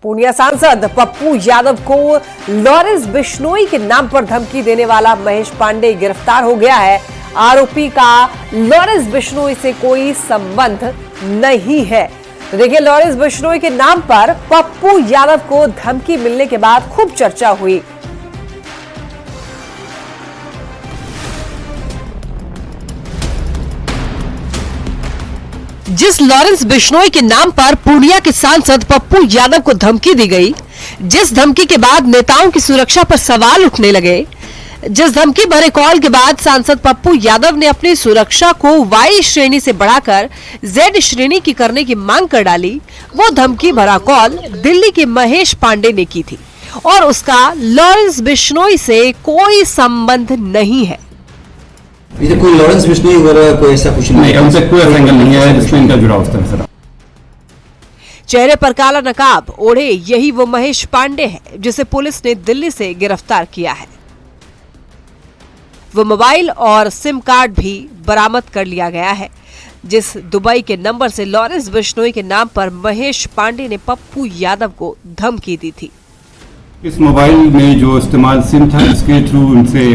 पूर्णिया सांसद पप्पू यादव को लॉरेंस बिश्नोई के नाम पर धमकी देने वाला महेश पांडे गिरफ्तार हो गया है। आरोपी का लॉरेंस बिश्नोई से कोई संबंध नहीं है। तो देखिए, लॉरेंस बिश्नोई के नाम पर पप्पू यादव को धमकी मिलने के बाद खूब चर्चा हुई। जिस लॉरेंस बिश्नोई के नाम पर पूर्णिया के सांसद पप्पू यादव को धमकी दी गई, जिस धमकी के बाद नेताओं की सुरक्षा पर सवाल उठने लगे, जिस धमकी भरे कॉल के बाद सांसद पप्पू यादव ने अपनी सुरक्षा को वाई श्रेणी से बढ़ाकर जेड श्रेणी की करने की मांग कर डाली, वो धमकी भरा कॉल दिल्ली के महेश पांडे ने की थी और उसका लॉरेंस बिश्नोई से कोई संबंध नहीं है। इधर कोई लॉरेंस बिश्नोई वगैरह कोई ऐसा कुछ नहीं, उनसे कोई एंगल नहीं है जिसमें इनका जुड़ाव उस तरह से। चेहरे पर काला नकाब ओढ़े यही वो महेश पांडे है जिसे पुलिस ने दिल्ली से गिरफ्तार किया है। वो मोबाइल और सिम कार्ड भी बरामद कर लिया गया है, जिस दुबई के नंबर से लॉरेंस बिश्नोई के नाम पर महेश पांडे ने पप्पू यादव को धमकी दी थी। इस मोबाइल में जो इस्तेमाल सिम था, इसके थ्रू उनसे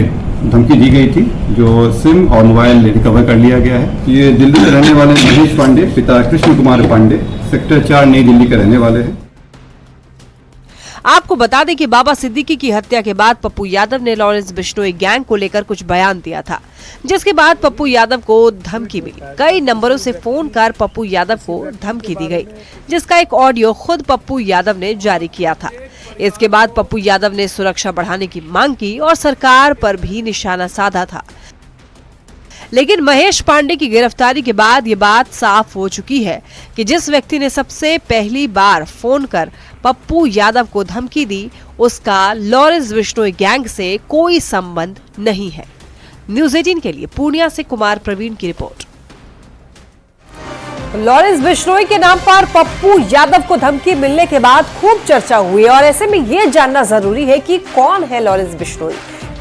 धमकी दी गई थी, जो सिम और मोबाइल रिकवर कर लिया गया है। ये दिल्ली के रहने वाले महेश पांडे, पिता कृष्ण कुमार पांडे, सेक्टर 4 नई दिल्ली के रहने वाले हैं। आपको बता दें कि बाबा सिद्दीकी की हत्या के बाद पप्पू यादव ने लॉरेंस बिश्नोई गैंग को लेकर कुछ बयान दिया था, जिसके बाद पप्पू यादव को धमकी मिली। कई नंबरों से फोन कर पप्पू यादव को धमकी दी गई, जिसका एक ऑडियो खुद पप्पू यादव ने जारी किया था। इसके बाद पप्पू यादव ने सुरक्षा बढ़ाने की मांग की और सरकार पर भी निशाना साधा था। लेकिन महेश पांडे की गिरफ्तारी के बाद ये बात साफ हो चुकी है कि जिस व्यक्ति ने सबसे पहली बार फोन कर पप्पू यादव को धमकी दी, उसका लॉरेंस बिश्नोई गैंग से कोई संबंध नहीं है। न्यूज़ 18 के लिए पूर्णिया से कुमार प्रवीण की रिपोर्ट। लॉरेंस बिश्नोई के नाम पर पप्पू यादव को धमकी मिलने के बाद खूब चर्चा हुई और ऐसे में यह जानना जरूरी है कि कौन है लॉरेंस बिश्नोई,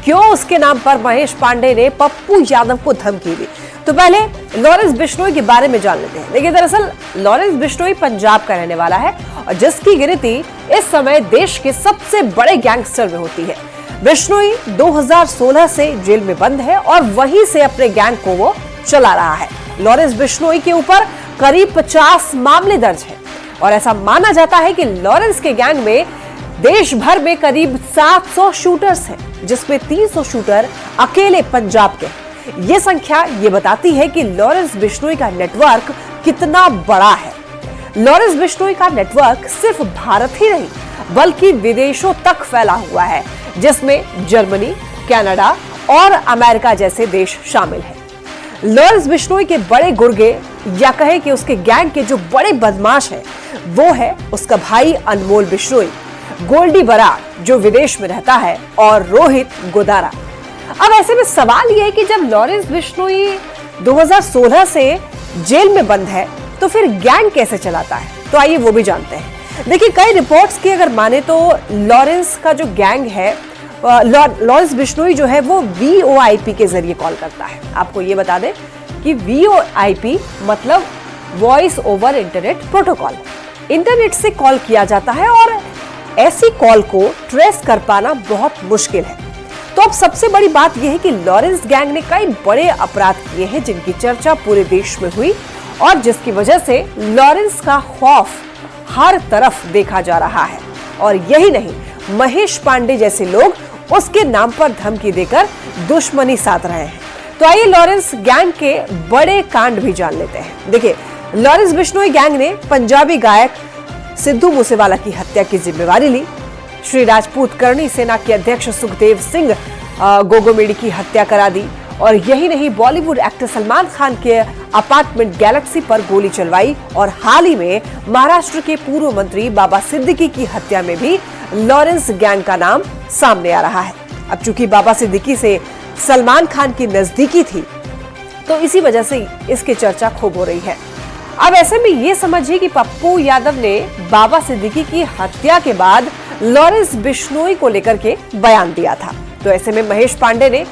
क्यों उसके नाम पर महेश पांडे ने पप्पू यादव को धमकी दी। तो पहले लॉरेंस बिश्नोई के बारे में जान लेते हैं। देखिए, दरअसल लॉरेंस बिश्नोई पंजाब का रहने वाला है और जिसकी गिनती इस समय देश के सबसे बड़े गैंगस्टर में होती है। बिश्नोई 2016 से जेल में बंद है और वहीं से अपने गैंग को वो चला रहा है। लॉरेंस बिश्नोई के ऊपर करीब 50 मामले दर्ज हैं और ऐसा माना जाता है कि लॉरेंस के गैंग में देश भर में करीब 700 शूटर्स हैं, जिसमें 300 शूटर अकेले पंजाब के हैं। ये संख्या ये बताती है कि लॉरेंस बिश्नोई का नेटवर्क कितना बड़ा है। लॉरेंस बिश्नोई का नेटवर्क सिर्फ भारत ही नहीं बल्कि विदेशों तक फैला हुआ है, जिसमें जर्मनी, कनाडा और अमेरिका जैसे देश शामिल हैं। लॉरेंस बिश्नोई के बड़े गुर्गे या कहे कि उसके गैंग के जो बड़े बदमाश हैं, वो है उसका भाई अनमोल बिश्नोई, गोल्डी बराड़ जो विदेश में रहता है और रोहित गोदारा। अब ऐसे में सवाल यह है कि जब लॉरेंस बिश्नोई 2016 से जेल में बंद है तो फिर गैंग कैसे चलाता है, तो आइए वो भी जानते हैं। देखिए, कई रिपोर्ट्स की अगर माने तो लॉरेंस का जो गैंग है, लॉरेंस बिश्नोई जो है वो VoIP के जरिए कॉल करता है। आपको ये बता दें कि VoIP मतलब voice over internet protocol. Internet से कॉल किया जाता है और ऐसी कॉल को ट्रेस कर पाना बहुत मुश्किल है। तो अब सबसे बड़ी बात यह है कि लॉरेंस गैंग ने कई बड़े अपराध किए हैं जिनकी चर्चा पूरे देश में हुई और जिसकी वजह से लॉरेंस का खौफ हर तरफ देखा जा रहा है। और यही नहीं, महेश पांडे जैसे लोग उसके नाम पर धमकी देकर दुश्मनी साध रहे हैं। तो आइए लॉरेंस गैंग के बड़े कांड भी जान लेते हैं। देखिए, लॉरेंस बिश्नोई गैंग ने पंजाबी गायक सिद्धू मूसेवाला की हत्या की जिम्मेवारी ली। श्री राजपूत करणी सेना के अध्यक्ष सुखदेव सिंह गोगोमेडी की हत्या करा दी और यही नहीं, बॉलीवुड एक्टर सलमान खान के अपार्टमेंट गैलेक्सी पर गोली चलवाई और हाल ही में महाराष्ट्र के पूर्व मंत्री बाबा सिद्दीकी की हत्या में भी लॉरेंस गैंग का नाम सामने आ रहा है। अब चूंकि बाबा सिद्दीकी से सलमान खान की नजदीकी थी, तो इसी वजह से इसकी चर्चा खूब हो रही है। अब ऐसे में ये समझिए कि पप्पू यादव ने बाबा सिद्दीकी की हत्या के बाद लॉरेंस बिश्नोई को लेकर के बयान दिया था। तो ऐसे में महेश पांडे ने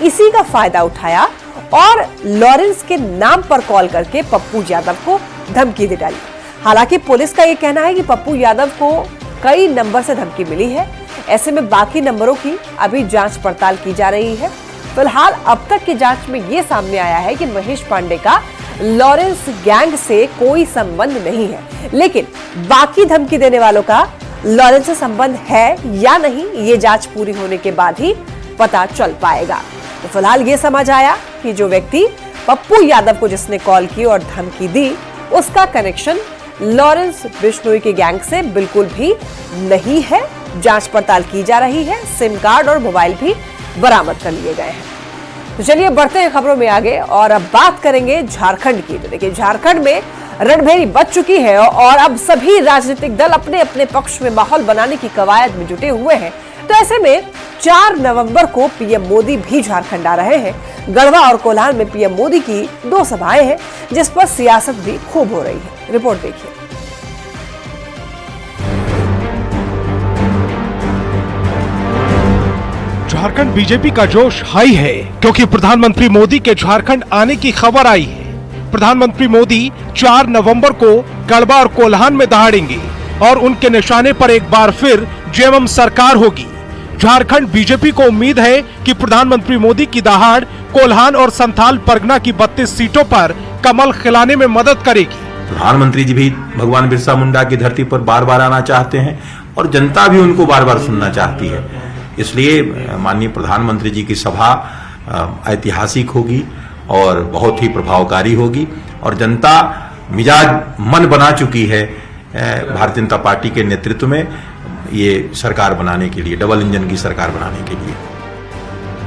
इसी का फायदा उठाया और लॉरेंस के नाम पर कॉल करके पप्पू यादव को धमकी दे डाली। हालांकि पुलिस का यह कहना है कि पप्पू यादव को कई नंबर से धमकी मिली है। ऐसे में बाकी नंबरों की अभी जांच पड़ताल की जा रही है। फिलहाल अब तक की जांच में यह सामने आया है कि महेश पांडे का लॉरेंस गैंग से कोई संबंध नहीं है, लेकिन बाकी धमकी देने वालों का लॉरेंस से संबंध है या नहीं, ये जांच पूरी होने के बाद ही पता चल पाएगा। तो फिलहाल ये समझ आया कि जो व्यक्ति पप्पू यादव को जिसने कॉल की और धमकी दी, उसका कनेक्शन लॉरेंस बिश्नोई के गैंग से बिल्कुल भी नहीं है। जांच पड़ताल की जा रही है। सिम कार्ड और मोबाइल भी बरामद कर लिए गए हैं। तो चलिए बढ़ते हैं खबरों में आगे और अब बात करेंगे झारखंड की। तो देखिए, झारखंड में रणभेरी बच चुकी है और अब सभी राजनीतिक दल अपने अपने पक्ष में माहौल बनाने की कवायद में जुटे हुए हैं। तो ऐसे में 4 नवंबर को पीएम मोदी भी झारखंड आ रहे हैं। गढ़वा और कोल्हान में पीएम मोदी की 2 सभाएं हैं, जिस पर सियासत भी खूब हो रही है। रिपोर्ट देखिए। झारखंड बीजेपी का जोश हाई है, क्योंकि प्रधानमंत्री मोदी के झारखंड आने की खबर आई है। प्रधानमंत्री मोदी 4 नवंबर को गढ़वा और कोल्हान में दहाड़ेंगे और उनके निशाने पर एक बार फिर जेएमएम सरकार होगी। झारखंड बीजेपी को उम्मीद है कि प्रधानमंत्री मोदी की दहाड़ कोल्हान और संथाल परगना की 32 सीटों पर कमल खिलाने में मदद करेगी। प्रधानमंत्री जी भी भगवान बिरसा मुंडा की धरती पर बार बार आना चाहते हैं और जनता भी उनको बार बार सुनना चाहती है। इसलिए माननीय प्रधानमंत्री जी की सभा ऐतिहासिक होगी और बहुत ही प्रभावकारी होगी और जनता मिजाज मन बना चुकी है भारतीय जनता पार्टी के नेतृत्व में ये सरकार बनाने के लिए, डबल इंजन की सरकार बनाने के लिए।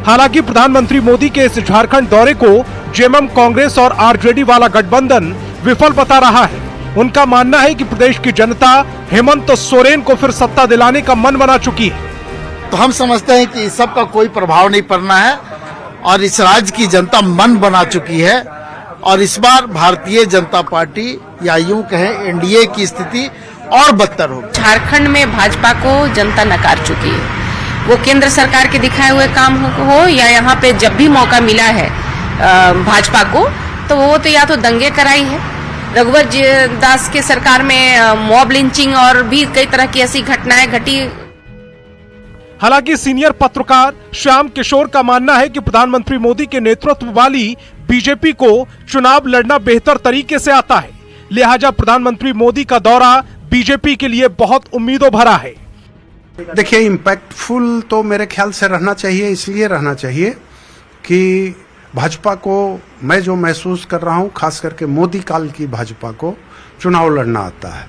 हालांकि प्रधानमंत्री मोदी के इस झारखंड दौरे को जेएमएम, कांग्रेस और आरजेडी वाला गठबंधन विफल बता रहा है। उनका मानना है कि प्रदेश की जनता हेमंत सोरेन को फिर सत्ता दिलाने का मन बना चुकी है। तो हम समझते हैं कि इस सब का कोई प्रभाव नहीं पड़ना है और इस राज्य की जनता मन बना चुकी है और इस बार भारतीय जनता पार्टी या यूं कहें एनडीए की स्थिति और बदतर होगी। झारखंड में भाजपा को जनता नकार चुकी है। वो केंद्र सरकार के दिखाए हुए काम हो या यहाँ पे जब भी मौका मिला है भाजपा को, तो वो तो या तो दंगे कराई है। रघुवर दास के सरकार में मॉब लिंचिंग और भी कई तरह की ऐसी घटनाएं घटी। हालांकि सीनियर पत्रकार श्याम किशोर का मानना है कि प्रधानमंत्री मोदी के नेतृत्व वाली बीजेपी को चुनाव लड़ना बेहतर तरीके से आता है, लिहाजा प्रधानमंत्री मोदी का दौरा बीजेपी के लिए बहुत उम्मीदों भरा है। देखिए, इम्पैक्टफुल तो मेरे ख्याल से रहना चाहिए, इसलिए रहना चाहिए कि भाजपा को मैं जो महसूस कर रहा हूं, खास करके मोदी काल की भाजपा को चुनाव लड़ना आता है।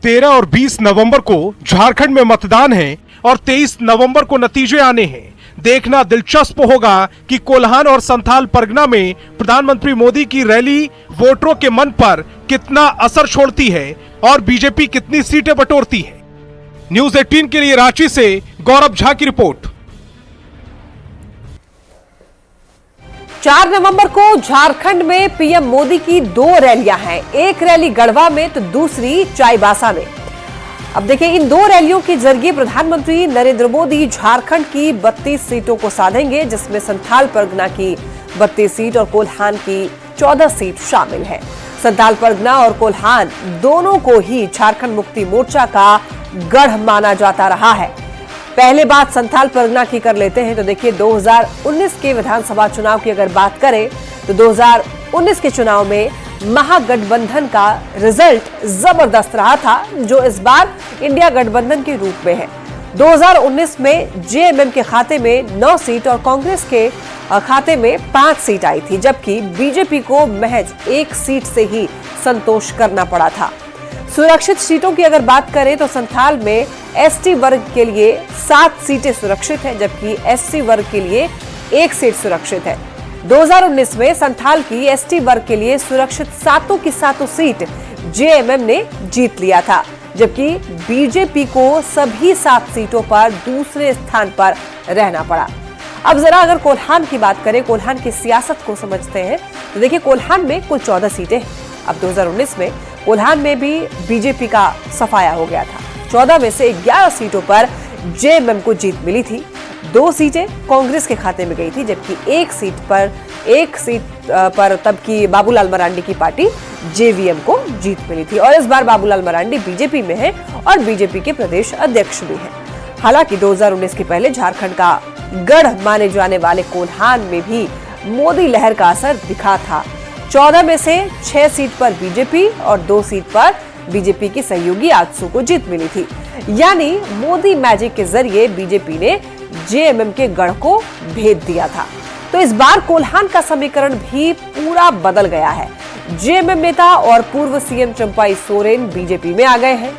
13 और 20 नवंबर को झारखंड में मतदान है और 23 नवंबर को नतीजे आने हैं। देखना दिलचस्प होगा कि कोल्हान और संथाल परगना में प्रधानमंत्री मोदी की रैली वोटरों के मन पर कितना असर छोड़ती है और बीजेपी कितनी सीटें बटोरती है। न्यूज़ 18 के लिए रांची से गौरव झा की रिपोर्ट। 4 नवंबर को झारखंड में पीएम मोदी की 2 रैलियां हैं। एक रैली गढ़वा में तो दूसरी चाईबासा में। अब देखिए, इन 2 रैलियों के जरिए प्रधानमंत्री नरेंद्र मोदी झारखंड की 32 सीटों को साधेंगे, जिसमें संथाल परगना की 32 सीट और कोल्हान की 14 सीट शामिल है। संथाल परगना और कोल्हान दोनों को ही झारखंड मुक्ति मोर्चा का गढ़ माना जाता रहा है। पहले बात संथाल परगना की कर लेते हैं। तो देखिए, 2019 के विधानसभा चुनाव की अगर बात करें तो 2019 के चुनाव में महागठबंधन का रिजल्ट जबरदस्त रहा था, जो इस बार इंडिया गठबंधन के रूप में है। 2019 में जेएमएम के खाते में 9 सीट और कांग्रेस के खाते में 5 सीट आई थी, जबकि बीजेपी को महज 1 सीट से ही संतोष करना पड़ा था। सुरक्षित सीटों की अगर बात करें तो संथाल में एसटी वर्ग के लिए 7 सीटें सुरक्षित हैं, जबकि एससी वर्ग के लिए 1 सीट सुरक्षित है। 2019 में संथाल की एसटी वर्ग के लिए सुरक्षित 7 की 7 सीट जेएमएम ने जीत लिया था, जबकि बीजेपी को सभी 7 सीटों पर दूसरे स्थान पर रहना पड़ा। अब जरा अगर कोल्हान की बात करें, कोल्हान की सियासत को समझते हैं, तो देखिए, कोल्हान में कुल 14 सीटें हैं। अब 2019 में कोल्हान में भी बीजेपी का सफाया हो गया था। 14 में से 11 सीटों पर जेएमएम को जीत मिली थी। 2 सीटें कांग्रेस के खाते में गई थी, जबकि 1 सीट पर तब की बाबूलाल मरांडी की पार्टी जेवीएम को जीत मिली थी और इस बार बाबूलाल मरांडी बीजेपी में है और बीजेपी के प्रदेश अध्यक्ष भी हैं। हालांकि 2019 के पहले झारखंड का गढ़ माने जाने वाले कोल्हान में भी मोदी लहर का असर दिखा था। 14 में से 6 सीट पर बीजेपी और 2 सीट पर बीजेपी की सहयोगी आजसू को जीत मिली थी। यानी मोदी मैजिक के जरिए बीजेपी ने जेएमएम के गढ़ को भेद दिया था। तो इस बार कोल्हान का समीकरण भी पूरा बदल गया है। जेएमएम नेता और पूर्व सीएम चंपाई सोरेन बीजेपी में आ गए हैं।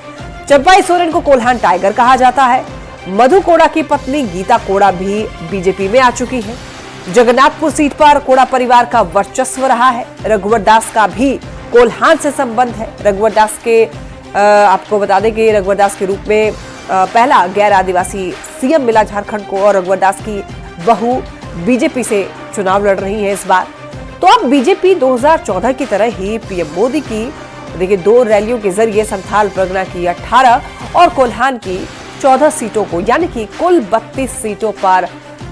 चंपाई सोरेन को कोल्हान टाइगर कहा जाता है। मधु कोड़ा की पत्नी गीता कोड़ा भी बीजेपी में आ चुकी है। जगन्नाथपुर सीट पर कोड़ा परिवार का वर्चस्व रहा है। रघुवर दास का भी कोल्हान से संबंध है। रघुवर दास के आपको बता दें कि रघुवर दास के रूप में पहला गैर आदिवासी सीएम मिला झारखंड को और रघुवर दास की बहू बीजेपी से चुनाव लड़ रही है इस बार। तो अब बीजेपी 2014 की तरह ही पीएम मोदी की देखिए 2 रैलियों के जरिए संथाल परगना की 18 और कोल्हान की 14 सीटों को यानी कि कुल 32 सीटों पर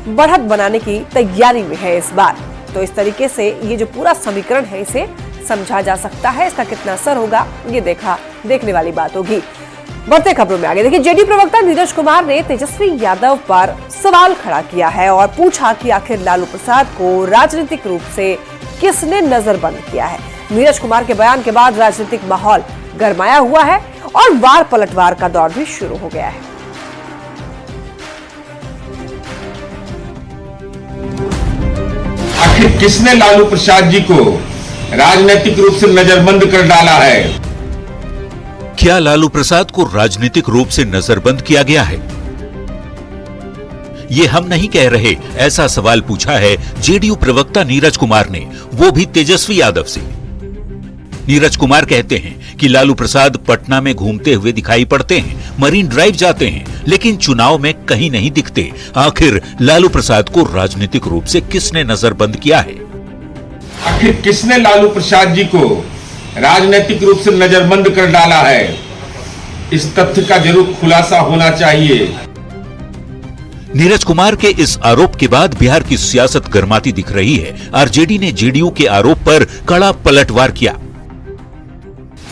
बढ़त बनाने की तैयारी में है इस बार। तो इस तरीके से ये जो पूरा समीकरण है इसे समझा जा सकता है। इसका कितना असर होगा ये देखने वाली बात होगी। बढ़ते खबरों में आगे देखिए, जेडीयू प्रवक्ता नीरज कुमार ने तेजस्वी यादव पर सवाल खड़ा किया है और पूछा कि आखिर लालू प्रसाद को राजनीतिक रूप से किसने नजरबंद किया है। नीरज कुमार के बयान के बाद राजनीतिक माहौल गरमाया हुआ है और वार पलटवार का दौर भी शुरू हो गया है। आखिर किसने लालू प्रसाद जी को राजनीतिक रूप से नजरबंद कर डाला है? क्या लालू प्रसाद को राजनीतिक रूप से नजरबंद किया गया है? ये हम नहीं कह रहे, ऐसा सवाल पूछा है जेडीयू प्रवक्ता नीरज कुमार ने, वो भी तेजस्वी यादव से। नीरज कुमार कहते हैं कि लालू प्रसाद पटना में घूमते हुए दिखाई पड़ते हैं, मरीन ड्राइव जाते हैं, लेकिन चुनाव में कहीं नहीं दिखते। आखिर लालू प्रसाद को राजनीतिक रूप से किसने नजरबंद किया है? आखिर किसने लालू प्रसाद जी को राजनीतिक रूप से नजरबंद कर डाला है? इस तथ्य का जरूर खुलासा होना चाहिए। नीरज कुमार के इस आरोप के बाद बिहार की सियासत गर्माती दिख रही है। आरजेडी ने जेडीयू के आरोप पर कड़ा पलटवार किया।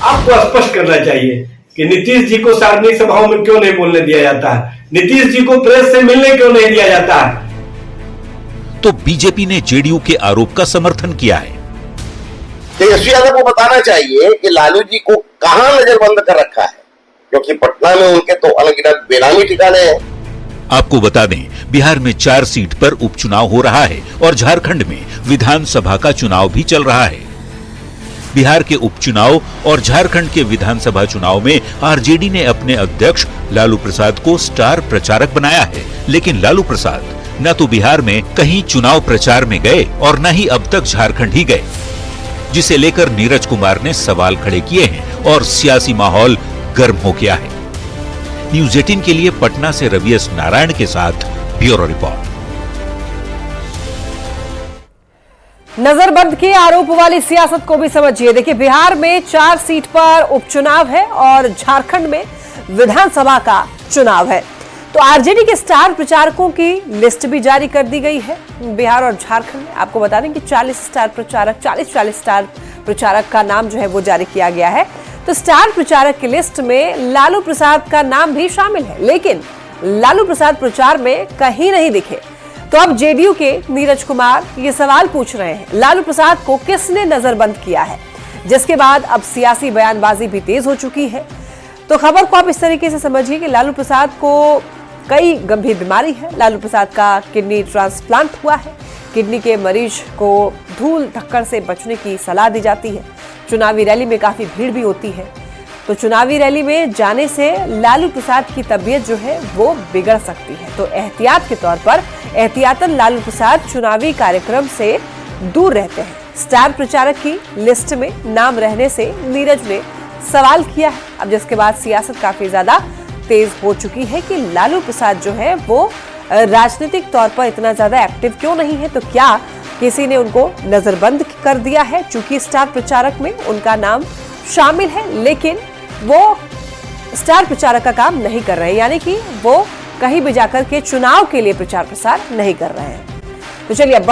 आपको स्पष्ट करना चाहिए कि नीतीश जी को सार्वजनिक सभाओं में क्यों नहीं बोलने दिया जाता है, नीतीश जी को प्रेस से मिलने क्यों नहीं दिया जाता है। तो बीजेपी ने जेडीयू के आरोप का समर्थन किया है। तेजस्वी यादव को बताना चाहिए कि लालू जी को कहां नजरबंद कर रखा है, क्योंकि पटना में उनके तो अनगिनत बेनामी ठिकाने हैं। आपको बता दें, बिहार में 4 सीट पर उपचुनाव हो रहा है और झारखंड में विधानसभा का चुनाव भी चल रहा है। बिहार के उपचुनाव और झारखंड के विधानसभा चुनाव में आरजेडी ने अपने अध्यक्ष लालू प्रसाद को स्टार प्रचारक बनाया है, लेकिन लालू प्रसाद न तो बिहार में कहीं चुनाव प्रचार में गए और न ही अब तक झारखंड ही गए, जिसे लेकर नीरज कुमार ने सवाल खड़े किए हैं और सियासी माहौल गर्म हो गया है। न्यूज 18 के लिए पटना से रवि एस नारायण के साथ ब्यूरो रिपोर्ट। नजरबंद के आरोप वाली सियासत को भी समझिए। देखिए, बिहार में 4 सीट पर उपचुनाव है और झारखंड में विधानसभा का चुनाव है। तो आरजेडी के स्टार प्रचारकों की लिस्ट भी जारी कर दी गई है बिहार और झारखंड में। आपको बता दें कि 40 स्टार प्रचारक का नाम जो है वो जारी किया गया है। तो स्टार प्रचारक की लिस्ट में लालू प्रसाद का नाम भी शामिल है, लेकिन लालू प्रसाद प्रचार में कहीं नहीं दिखे। तो अब जेडीयू के नीरज कुमार ये सवाल पूछ रहे हैं, लालू प्रसाद को किसने नजरबंद किया है, जिसके बाद अब सियासी बयानबाजी भी तेज हो चुकी है। तो खबर को आप इस तरीके से समझिए कि लालू प्रसाद को कई गंभीर बीमारी है। लालू प्रसाद का किडनी ट्रांसप्लांट हुआ है। किडनी के मरीज को धूल धक्कड़ से बचने की सलाह दी जाती है। चुनावी रैली में काफी भीड़ भी होती है, तो चुनावी रैली में जाने से लालू प्रसाद की तबीयत जो है वो बिगड़ सकती है। तो एहतियात के तौर पर एहतियातन लालू प्रसाद चुनावी कार्यक्रम से दूर रहते हैं। स्टार प्रचारक की लिस्ट में नाम रहने से नीरज ने सवाल किया है। अब जिसके बाद सियासत काफी ज्यादा तेज हो चुकी है कि लालू प्रसाद जो है वो राजनीतिक तौर पर इतना ज्यादा एक्टिव क्यों नहीं है। तो क्या किसी ने उनको नजरबंद कर दिया है? चूंकि स्टार प्रचारक में उनका नाम शामिल है, लेकिन वो स्टार प्रचारक का काम नहीं कर रहे हैं, यानी कि वो कहीं भी जाकर के चुनाव के लिए प्रचार प्रसार नहीं कर रहे हैं। तो चलिए अब